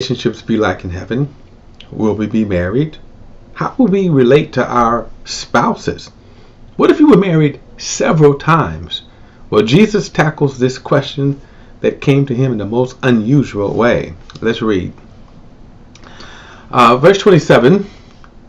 Relationships be like in heaven? Will we be married? How will we relate to our spouses? What if you were married several times? Well, Jesus tackles this question that came to him in the most unusual way. Let's read. Verse 27,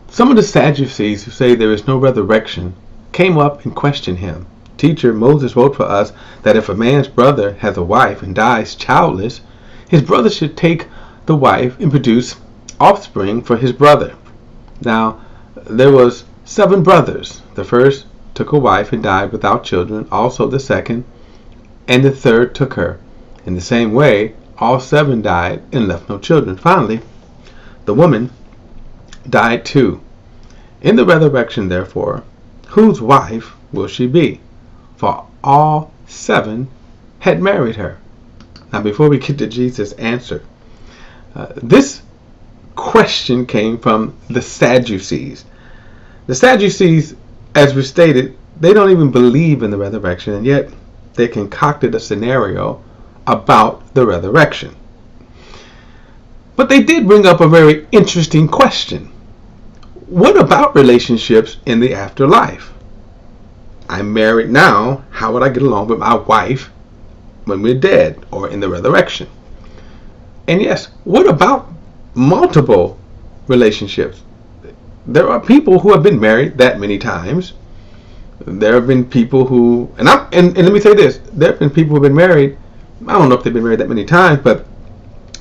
some of the Sadducees who say there is no resurrection came up and questioned him. Teacher, Moses wrote for us that if a man's brother has a wife and dies childless, his brother should take the wife and produce offspring for his brother. Now, there was 7 brothers. The first took a wife and died without children. Also the second, and the third took her. In the same way, all 7 died and left no children. Finally, the woman died too. In the resurrection, therefore, whose wife will she be? For all 7 had married her. Now, before we get to Jesus' answer, this question came from the Sadducees. The Sadducees, as we stated, they don't even believe in the resurrection, and yet they concocted a scenario about the resurrection. But they did bring up a very interesting question. What about relationships in the afterlife? I'm married now. How would I get along with my wife when we're dead or in the resurrection? And yes, what about multiple relationships? There are people who have been married that many times. There have been people who, and let me say this, there have been people who have been married, I don't know if they've been married that many times, but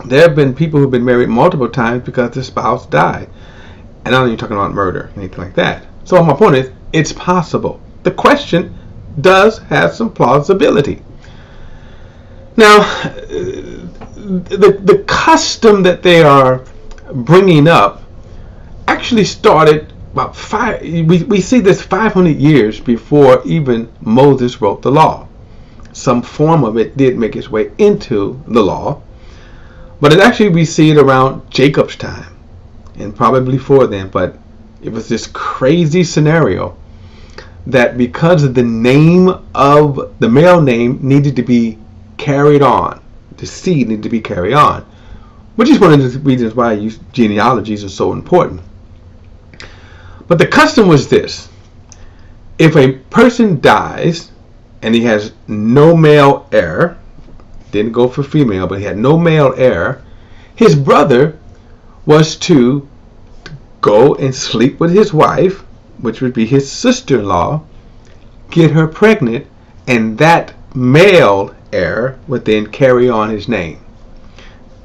there have been people who have been married multiple times because the spouse died. And I'm not even talking about murder, anything like that. So my point is, it's possible. The question does have some plausibility. Now, the custom that they are bringing up actually started about we see this 500 years before even Moses wrote the law. Some form of it did make its way into the law, but we see it around Jacob's time and probably before then. But it was this crazy scenario that because of the name of the male name needed to be carried on, the seed needed to be carried on, which is one of the reasons why genealogies are so important. But the custom was this: if a person dies and he has no male heir, didn't go for female, but he had no male heir, his brother was to go and sleep with his wife, which would be his sister-in-law, get her pregnant, and that male heir would then carry on his name.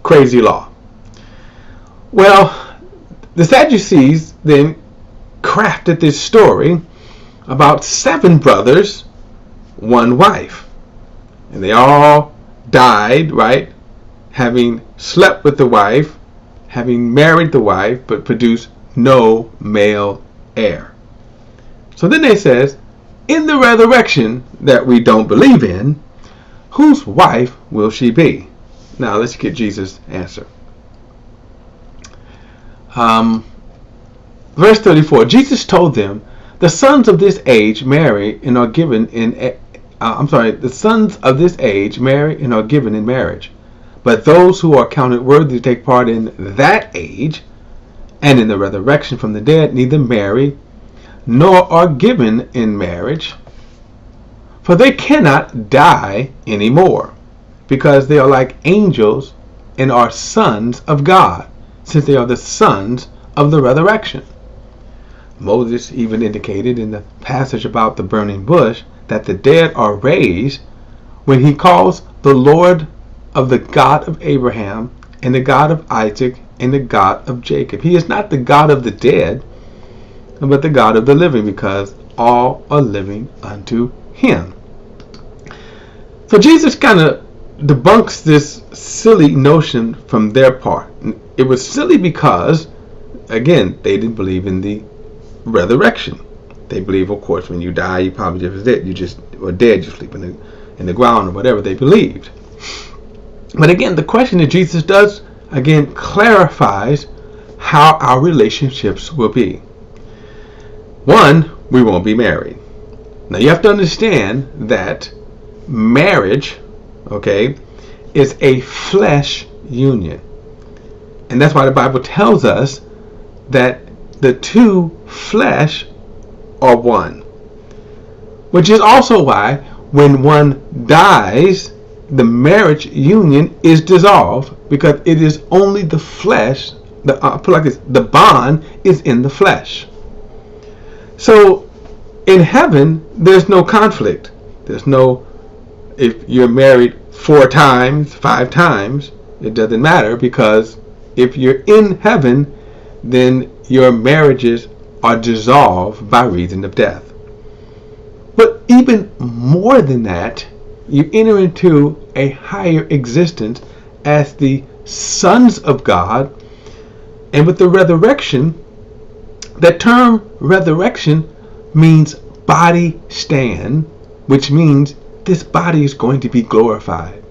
Crazy law. Well, the Sadducees then crafted this story about 7 brothers, 1 wife. And they all died, right? Having slept with the wife, having married the wife, but produced no male heir. So then they says, in the resurrection that we don't believe in, whose wife will she be? Now let's get Jesus' answer. Verse 34, Jesus told them, the sons of this age marry and are given in the sons of this age marry and are given in marriage. But those who are counted worthy to take part in that age and in the resurrection from the dead neither marry nor are given in marriage, for they cannot die anymore, because they are like angels and are sons of God, since they are the sons of the resurrection. Moses even indicated in the passage about the burning bush that the dead are raised when he calls the Lord of the God of Abraham and the God of Isaac and the God of Jacob. He is not the God of the dead, but the God of the living, because all are living unto him. So Jesus kind of debunks this silly notion from their part. It was silly because, again, they didn't believe in the resurrection. They believe, of course, when you die, you probably just dead. You just or dead. You sleep in the ground or whatever they believed. But again, the question that Jesus does again clarifies how our relationships will be. 1, we won't be married. Now you have to understand that marriage, okay, is a flesh union. And that's why the Bible tells us that the two flesh are one. Which is also why when one dies, the marriage union is dissolved, because it is only the flesh. Put it like this: the bond is in the flesh. So in heaven, there's no conflict. There's no, if you're married 4 times, 5 times, it doesn't matter, because if you're in heaven, then your marriages are dissolved by reason of death. But even more than that, you enter into a higher existence as the sons of God. And with the resurrection, the term resurrection means body stand, which means this body is going to be glorified.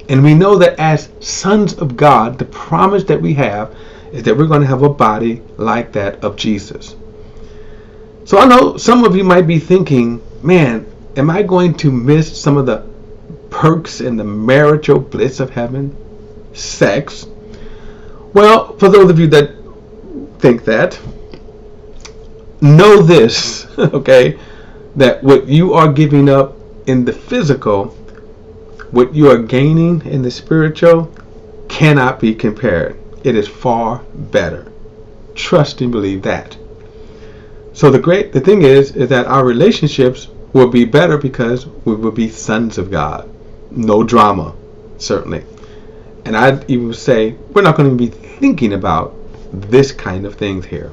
And we know that as sons of God, the promise that we have is that we're going to have a body like that of Jesus. So I know some of you might be thinking, man, am I going to miss some of the perks and the marital bliss of heaven? Sex. Well, for those of you that think that, know this, okay, that what you are giving up in the physical, what you are gaining in the spiritual, cannot be compared. It is far better. Trust and believe that. So the thing is that our relationships will be better because we will be sons of God. No drama, certainly. And I'd even say we're not going to be thinking about this kind of things here.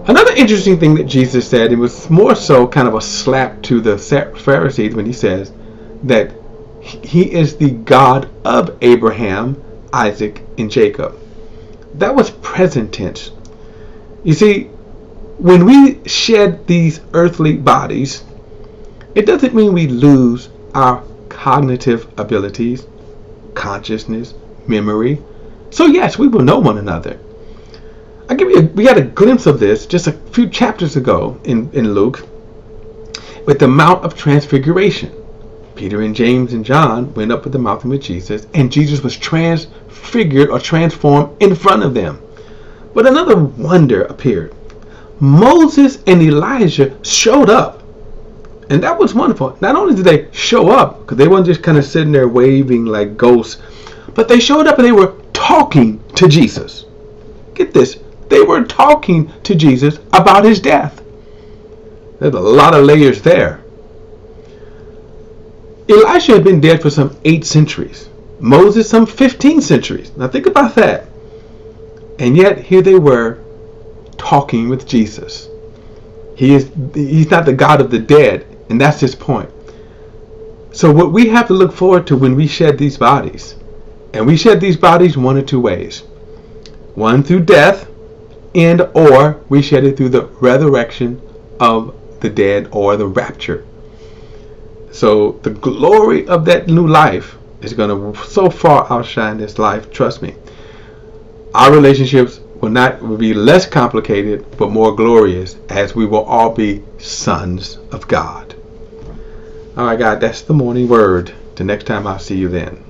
Another interesting thing that Jesus said, it was more so kind of a slap to the Pharisees when he says that he is the God of Abraham, Isaac, and Jacob. That was present tense. You see, when we shed these earthly bodies, it doesn't mean we lose our cognitive abilities, consciousness, memory. So yes, we will know one another. We had a glimpse of this just a few chapters ago in Luke with the Mount of Transfiguration. Peter and James and John went up with the mountain with Jesus, and Jesus was transfigured or transformed in front of them. But another wonder appeared. Moses and Elijah showed up, and that was wonderful. Not only did they show up, because they weren't just kind of sitting there waving like ghosts, but they showed up and they were talking to Jesus. Get this, they were talking to Jesus about his death. There's a lot of layers there. Elisha had been dead for some 8 centuries. Moses some 15 centuries. Now think about that. And yet here they were talking with Jesus. He's not the God of the dead, and that's his point. So what we have to look forward to when we shed these bodies, and we shed these bodies one of 2 ways. One, through death, and or we shed it through the resurrection of the dead, or the rapture. So the glory of that new life is going to so far outshine this life. Trust me. Our relationships will be less complicated, but more glorious, as we will all be sons of God. All right, God, that's the morning word. Till next time, I'll see you then.